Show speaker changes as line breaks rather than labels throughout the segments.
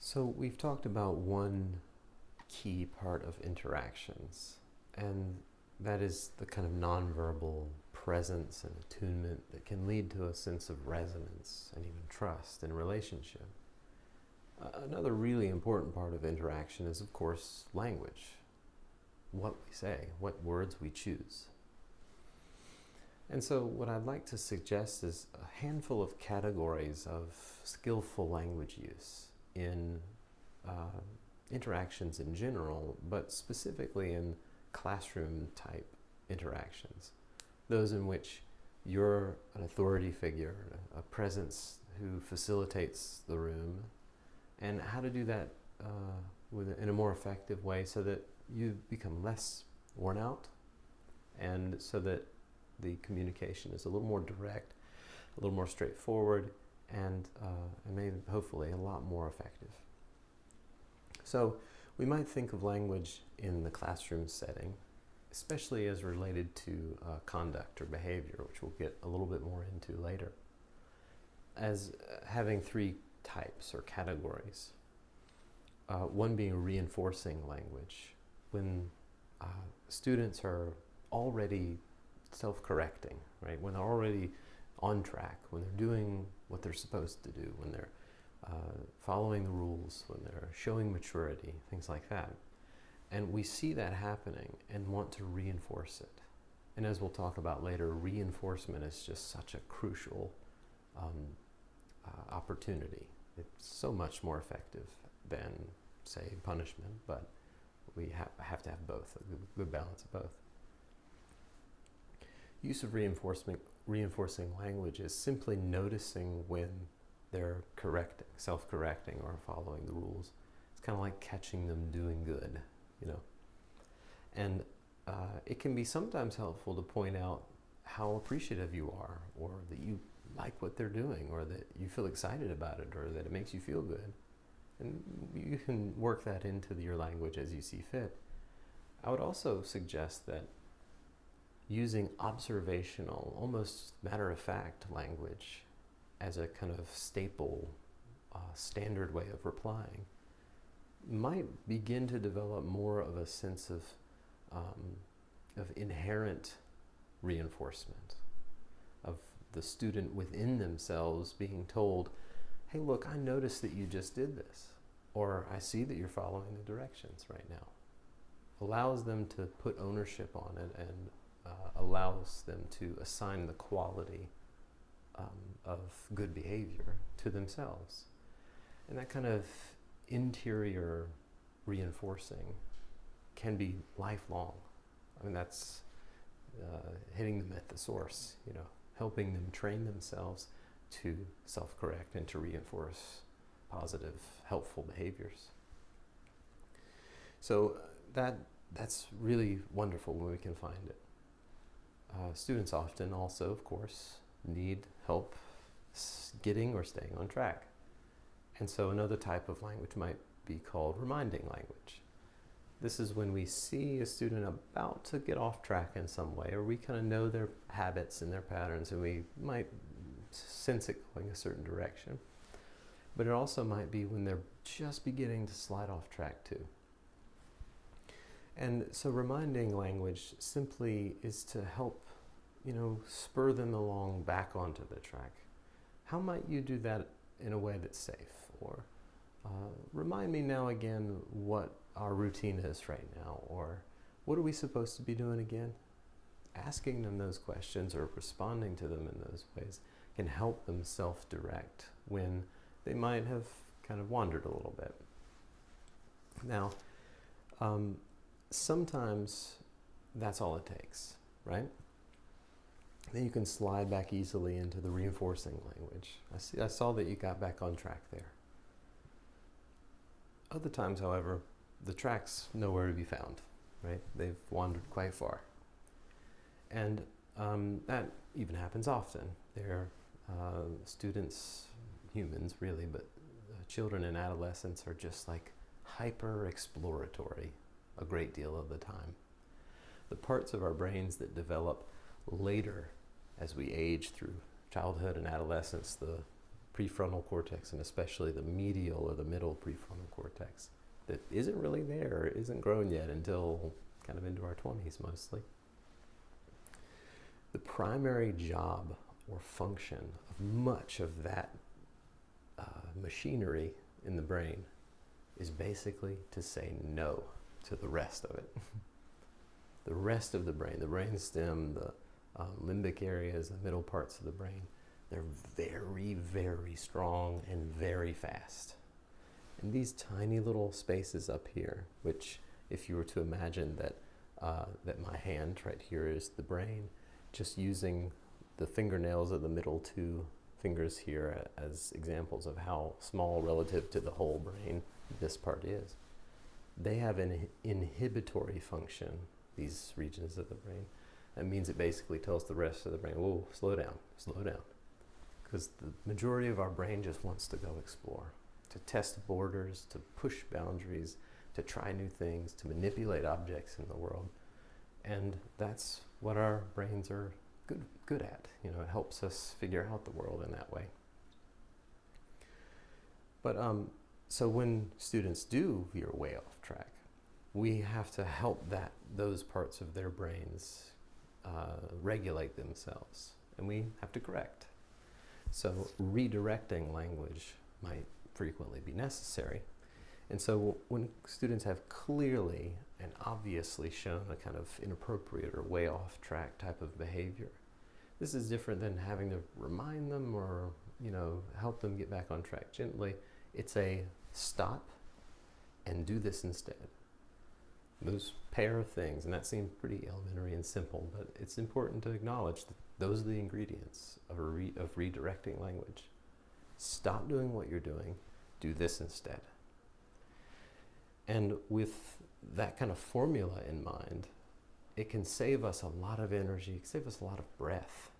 So we've talked about one key part of interactions, and that is the kind of nonverbal presence and attunement that can lead to a sense of resonance and even trust in a relationship. Another really important part of interaction is, of course, language. What we say, what words we choose. And so what I'd like to suggest is a handful of categories of skillful language use in interactions in general, but specifically in classroom type interactions. Those in which you're an authority figure, a presence who facilitates the room, and how to do that in a more effective way so that you become less worn out, and so that the communication is a little more direct, a little more straightforward, and maybe hopefully a lot more effective. So we might think of language in the classroom setting, especially as related to conduct or behavior, which we'll get a little bit more into later, as having three types or categories. One being reinforcing language, when students are already self-correcting, right? When they're already on track, when they're doing what they're supposed to do, when they're following the rules, when they're showing maturity, things like that. And we see that happening and want to reinforce it. And as we'll talk about later, reinforcement is just such a crucial opportunity. It's so much more effective than, say, punishment, but we have to have both, a good balance of both. Use of reinforcing language is simply noticing when they're correcting, self-correcting, or following the rules. It's kind of like catching them doing good, you know. And it can be sometimes helpful to point out how appreciative you are, or that you like what they're doing, or that you feel excited about it, or that it makes you feel good. And you can work that into your language as you see fit. I would also suggest that using observational, almost matter-of-fact language as a kind of staple, standard way of replying might begin to develop more of a sense of inherent reinforcement, of the student within themselves being told, hey, look, I noticed that you just did this, or I see that you're following the directions right now. Allows them to put ownership on it, and allows them to assign the quality of good behavior to themselves. And that kind of interior reinforcing can be lifelong. I mean, that's hitting them at the source, you know, helping them train themselves to self-correct and to reinforce positive, helpful behaviors. So that's really wonderful when we can find it. Students often also, of course, need help getting or staying on track. And so another type of language might be called reminding language. This is when we see a student about to get off track in some way, or we kind of know their habits and their patterns, and we might sense it going a certain direction. But it also might be when they're just beginning to slide off track too. And so reminding language simply is to help, you know, spur them along back onto the track. How might you do that in a way that's safe? Or remind me now again what our routine is right now, or what are we supposed to be doing again? Asking them those questions or responding to them in those ways can help them self-direct when they might have kind of wandered a little bit. Now, sometimes that's all it takes, right? Then you can slide back easily into the reinforcing language. I saw that you got back on track there. Other times, however, the track's nowhere to be found, right? They've wandered quite far. And that even happens often. They're students, humans really, but children and adolescents are just like hyper-exploratory a great deal of the time. The parts of our brains that develop later as we age through childhood and adolescence, the prefrontal cortex, and especially the medial or the middle prefrontal cortex, that isn't really there, isn't grown yet until kind of into our 20s mostly. The primary job or function of much of that machinery in the brain is basically to say no to the rest of it. The rest of the brain, the brainstem, the limbic areas, the middle parts of the brain, they're very, very strong and very fast. And these tiny little spaces up here, which if you were to imagine that my hand right here is the brain, just using the fingernails of the middle two fingers here as examples of how small relative to the whole brain this part is. They have an inhibitory function, these regions of the brain. That means it basically tells the rest of the brain, whoa, slow down, slow down. Because the majority of our brain just wants to go explore, to test borders, to push boundaries, to try new things, to manipulate objects in the world. And that's what our brains are good at. You know, it helps us figure out the world in that way. But so when students do veer way off track, we have to help those parts of their brains regulate themselves, and we have to correct. So redirecting language might frequently be necessary. And so when students have clearly and obviously shown a kind of inappropriate or way off track type of behavior, this is different than having to remind them or, you know, help them get back on track gently. It's a stop and do this instead. Those pair of things, and that seems pretty elementary and simple, but it's important to acknowledge that those are the ingredients of redirecting language. Stop doing what you're doing, do this instead. And with that kind of formula in mind, it can save us a lot of energy, it can save us a lot of breath,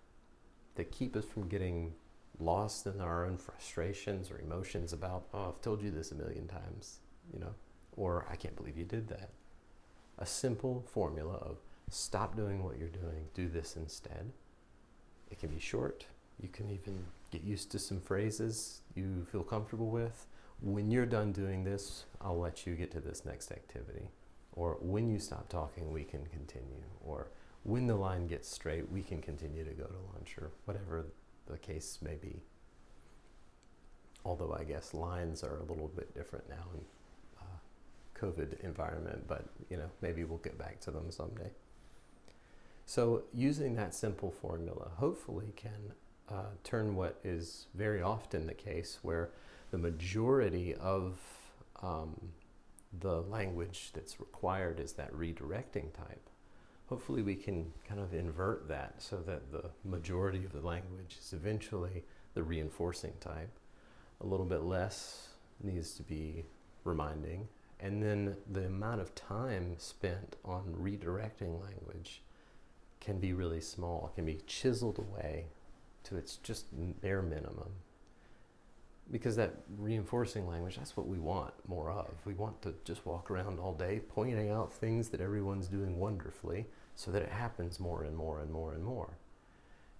to keep us from getting lost in our own frustrations or emotions about, oh, I've told you this a million times, you know, or I can't believe you did that. A simple formula of stop doing what you're doing, do this instead. It can be short. You can even get used to some phrases you feel comfortable with. When you're done doing this, I'll let you get to this next activity. Or when you stop talking, we can continue. Or when the line gets straight, we can continue to go to lunch, or whatever the case may be. Although I guess lines are a little bit different now in COVID environment, but you know, maybe we'll get back to them someday. So using that simple formula hopefully can turn what is very often the case, where the majority of the language that's required is that redirecting type. Hopefully we can kind of invert that so that the majority of the language is eventually the reinforcing type. A little bit less needs to be reminding, and then the amount of time spent on redirecting language can be really small, can be chiseled away to its just bare minimum. Because that reinforcing language, that's what we want more of. We want to just walk around all day pointing out things that everyone's doing wonderfully so that it happens more and more and more and more.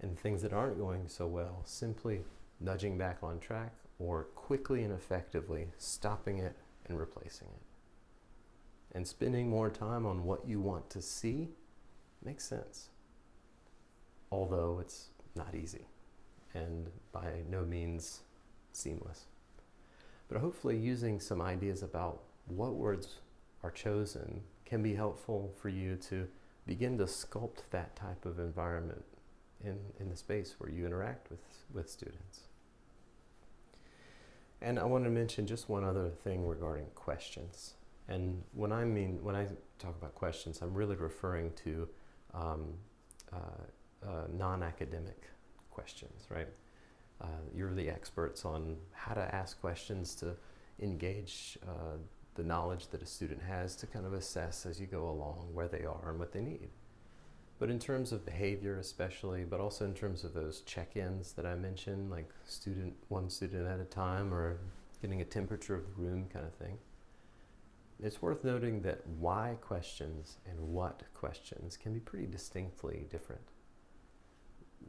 And things that aren't going so well, simply nudging back on track or quickly and effectively stopping it and replacing it. And spending more time on what you want to see makes sense. Although it's not easy and by no means seamless. But hopefully using some ideas about what words are chosen can be helpful for you to begin to sculpt that type of environment in the space where you interact with students. And I want to mention just one other thing regarding questions. And when I talk about questions, I'm really referring to non-academic questions, right? You're the experts on how to ask questions to engage the knowledge that a student has to kind of assess as you go along where they are and what they need. But in terms of behavior especially, but also in terms of those check-ins that I mentioned, like one student at a time, or getting a temperature of the room kind of thing, it's worth noting that why questions and what questions can be pretty distinctly different.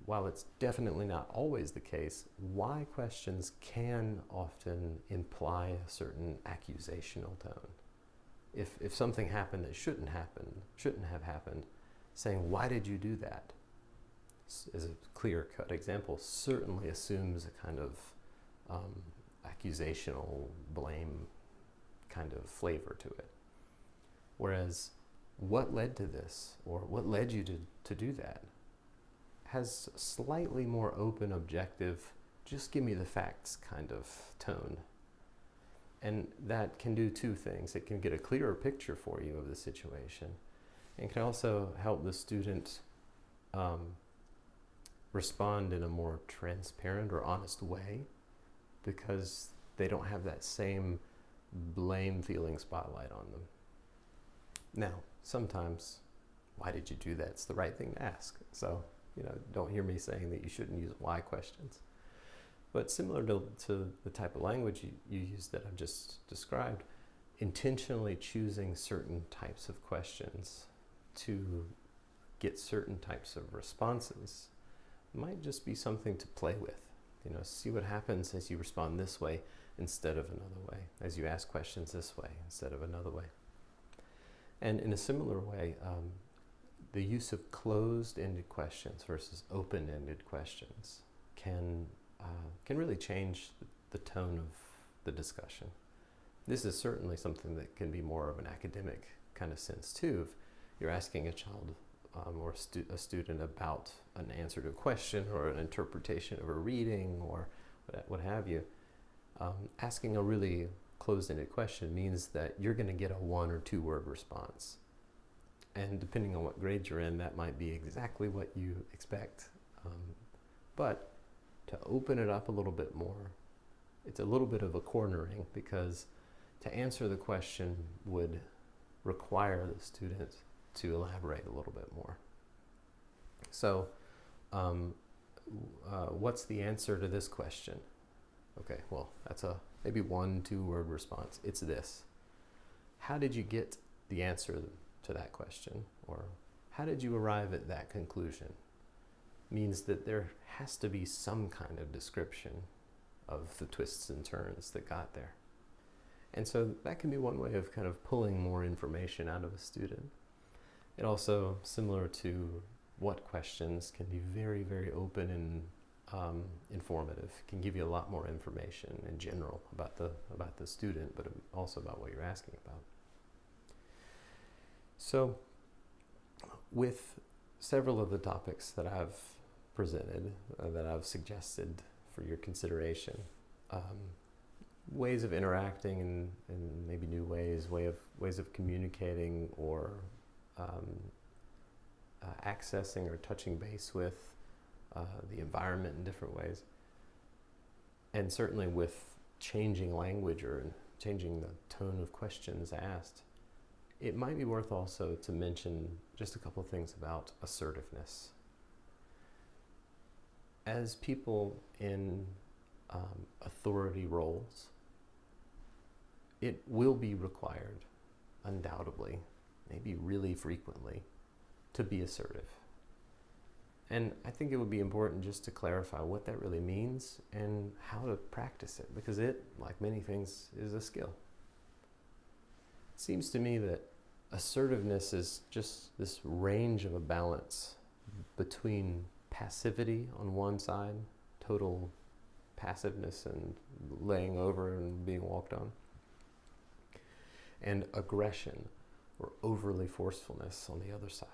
while it's definitely not always the case, why questions can often imply a certain accusational tone. If something happened that shouldn't have happened, saying, why did you do that, as a clear-cut example, certainly assumes a kind of accusational blame kind of flavor to it. Whereas, what led to this, or what led you to do that, has slightly more open, objective, just give me the facts kind of tone. And that can do two things. It can get a clearer picture for you of the situation, and can also help the student respond in a more transparent or honest way, because they don't have that same blame feeling spotlight on them. Now, sometimes, why did you do that? It's the right thing to ask. So, don't hear me saying that you shouldn't use why questions. But similar to the type of language you use that I've just described, intentionally choosing certain types of questions to get certain types of responses might just be something to play with. See what happens as you respond this way instead of another way, as you ask questions this way instead of another way. And in a similar way, the use of closed-ended questions versus open-ended questions can really change the tone of the discussion. This is certainly something that can be more of an academic kind of sense too. If you're asking a child or a student about an answer to a question or an interpretation of a reading or what have you, asking a really closed-ended question means that you're going to get a 1 or 2 word response. And depending on what grade you're in, that might be exactly what you expect. But to open it up a little bit more, it's a little bit of a cornering, because to answer the question would require the student to elaborate a little bit more. So, what's the answer to this question? Okay, well, that's a maybe 1-2 word response. It's this. How did you get the answer to that question? Or how did you arrive at that conclusion? Means that there has to be some kind of description of the twists and turns that got there. And so that can be one way of kind of pulling more information out of a student. It also, similar to what questions, can be very, very open and informative. Can give you a lot more information in general about the student, but also about what you're asking about. So, with several of the topics that I've presented, that I've suggested for your consideration, ways of interacting and maybe new ways of communicating or accessing or touching base with the environment in different ways, and certainly with changing language or changing the tone of questions asked, it might be worth also to mention just a couple of things about assertiveness. As people in authority roles, it will be required, undoubtedly, maybe really frequently, to be assertive. And I think it would be important just to clarify what that really means and how to practice it, because it, like many things, is a skill. It seems to me that assertiveness is just this range of a balance between passivity on one side, total passiveness and laying over and being walked on, and aggression or overly forcefulness on the other side.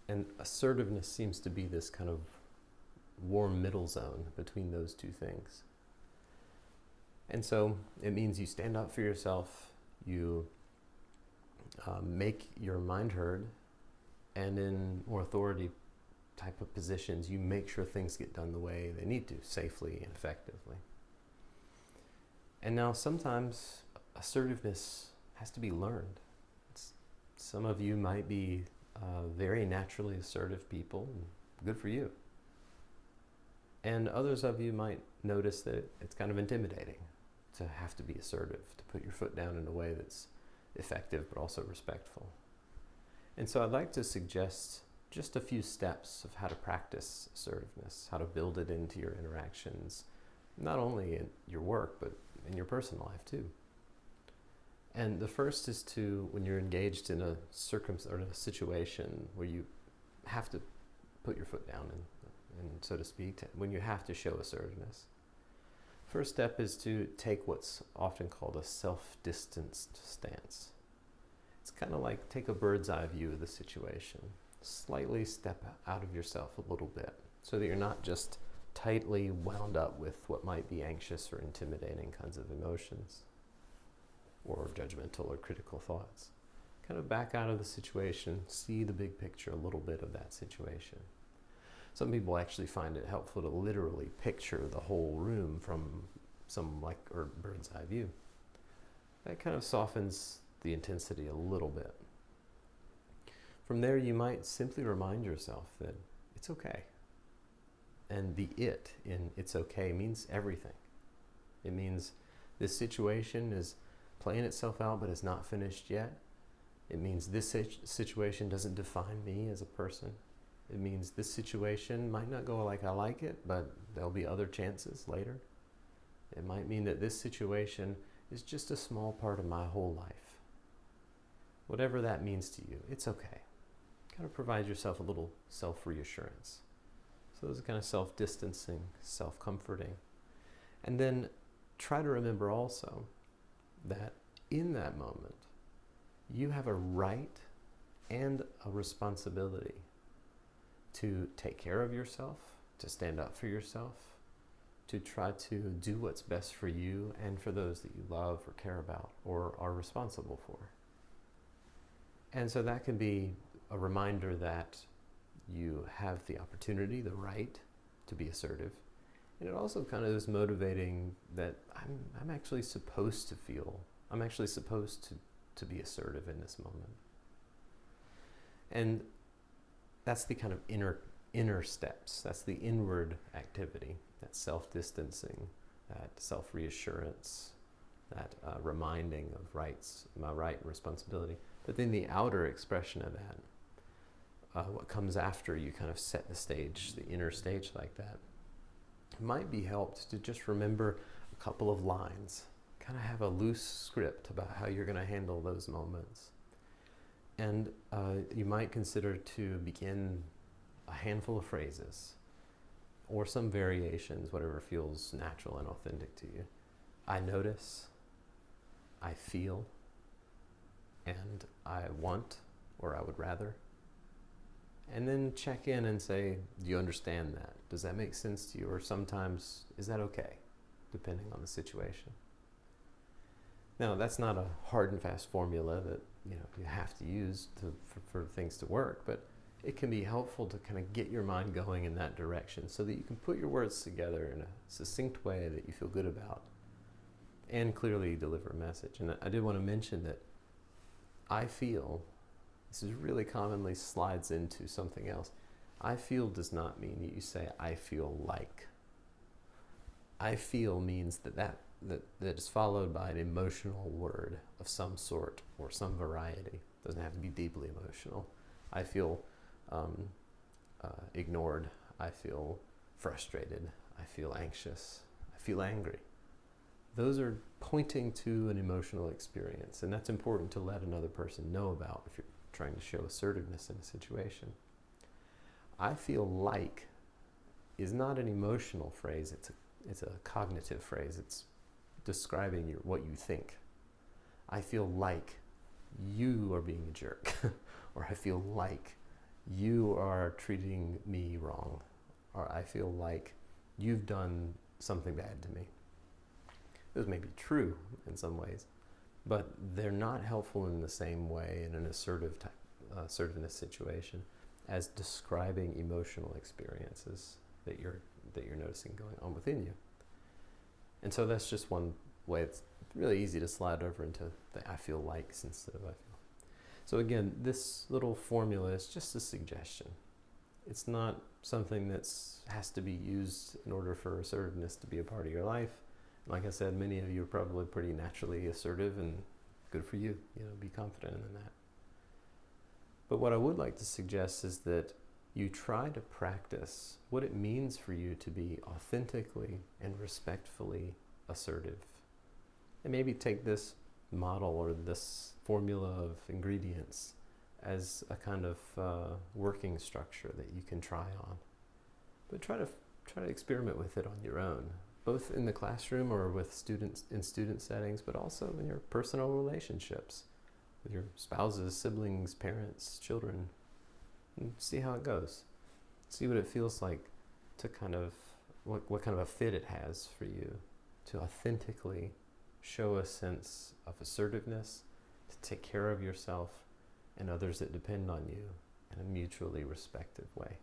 And assertiveness seems to be this kind of warm middle zone between those two things. And so it means you stand up for yourself, you make your mind heard, and in more authority type of positions, you make sure things get done the way they need to, safely and effectively. And now sometimes assertiveness has to be learned. Some of you might be very naturally assertive people, and good for you. And others of you might notice that it's kind of intimidating to have to be assertive, to put your foot down in a way that's effective but also respectful. And so I'd like to suggest just a few steps of how to practice assertiveness, how to build it into your interactions, not only in your work, but in your personal life too. And the first is to, when you're engaged in a or a situation where you have to put your foot down and so to speak, when you have to show assertiveness. First step is to take what's often called a self-distanced stance. It's kind of like take a bird's eye view of the situation. Slightly step out of yourself a little bit so that you're not just tightly wound up with what might be anxious or intimidating kinds of emotions or judgmental or critical thoughts. Kind of back out of the situation, see the big picture, a little bit of that situation. Some people actually find it helpful to literally picture the whole room from some bird's eye view. That kind of softens the intensity a little bit. From there, you might simply remind yourself that it's okay. And the it in it's okay means everything. It means this situation is playing itself out but is not finished yet. It means this situation doesn't define me as a person. It means this situation might not go like I like it, but there'll be other chances later. It might mean that this situation is just a small part of my whole life. Whatever that means to you, it's okay. Kind of provide yourself a little self-reassurance. So those are kind of self-distancing, self-comforting. And then try to remember also that in that moment, you have a right and a responsibility to take care of yourself, to stand up for yourself, to try to do what's best for you and for those that you love or care about or are responsible for. And so that can be a reminder that you have the opportunity, the right to be assertive. And it also kind of is motivating that I'm actually supposed to be assertive in this moment. And that's the kind of inner steps. That's the inward activity, that self-distancing, that self-reassurance, that reminding of my right and responsibility. But then the outer expression of that, what comes after you kind of set the stage, the inner stage like that, might be helped to just remember a couple of lines, kind of have a loose script about how you're going to handle those moments. And you might consider to begin a handful of phrases or some variations, whatever feels natural and authentic to you. I notice, I feel, and I want, or I would rather. And then check in and say, do you understand that? Does that make sense to you? Or sometimes, is that okay? Depending on the situation. Now, that's not a hard and fast formula that you have to use for things to work, but it can be helpful to kind of get your mind going in that direction so that you can put your words together in a succinct way that you feel good about and clearly deliver a message. And I did want to mention that I feel, this is really commonly slides into something else. I feel does not mean that you say, I feel like. I feel means that is followed by an emotional word of some sort or some variety. It doesn't have to be deeply emotional. I feel ignored. I feel frustrated. I feel anxious. I feel angry. Those are pointing to an emotional experience, and that's important to let another person know about if you're trying to show assertiveness in a situation. I feel like is not an emotional phrase, it's a cognitive phrase. It's describing what you think. I feel like you are being a jerk, or I feel like you are treating me wrong, or I feel like you've done something bad to me. Those may be true in some ways, but they're not helpful in the same way in an assertiveness situation as describing emotional experiences that you're noticing going on within you. And so that's just one way. It's really easy to slide over into the I feel likes instead of I feel. So again, this little formula is just a suggestion. It's not something that has to be used in order for assertiveness to be a part of your life. Like I said, many of you are probably pretty naturally assertive, and good for you. Be confident in that. But what I would like to suggest is that you try to practice what it means for you to be authentically and respectfully assertive. And maybe take this model or this formula of ingredients as a kind of working structure that you can try on. But try to experiment with it on your own, both in the classroom or with students in student settings, but also in your personal relationships with your spouses, siblings, parents, children, and see how it goes. See what it feels like to kind of, what kind of a fit it has for you to authentically show a sense of assertiveness, to take care of yourself and others that depend on you in a mutually respectful way.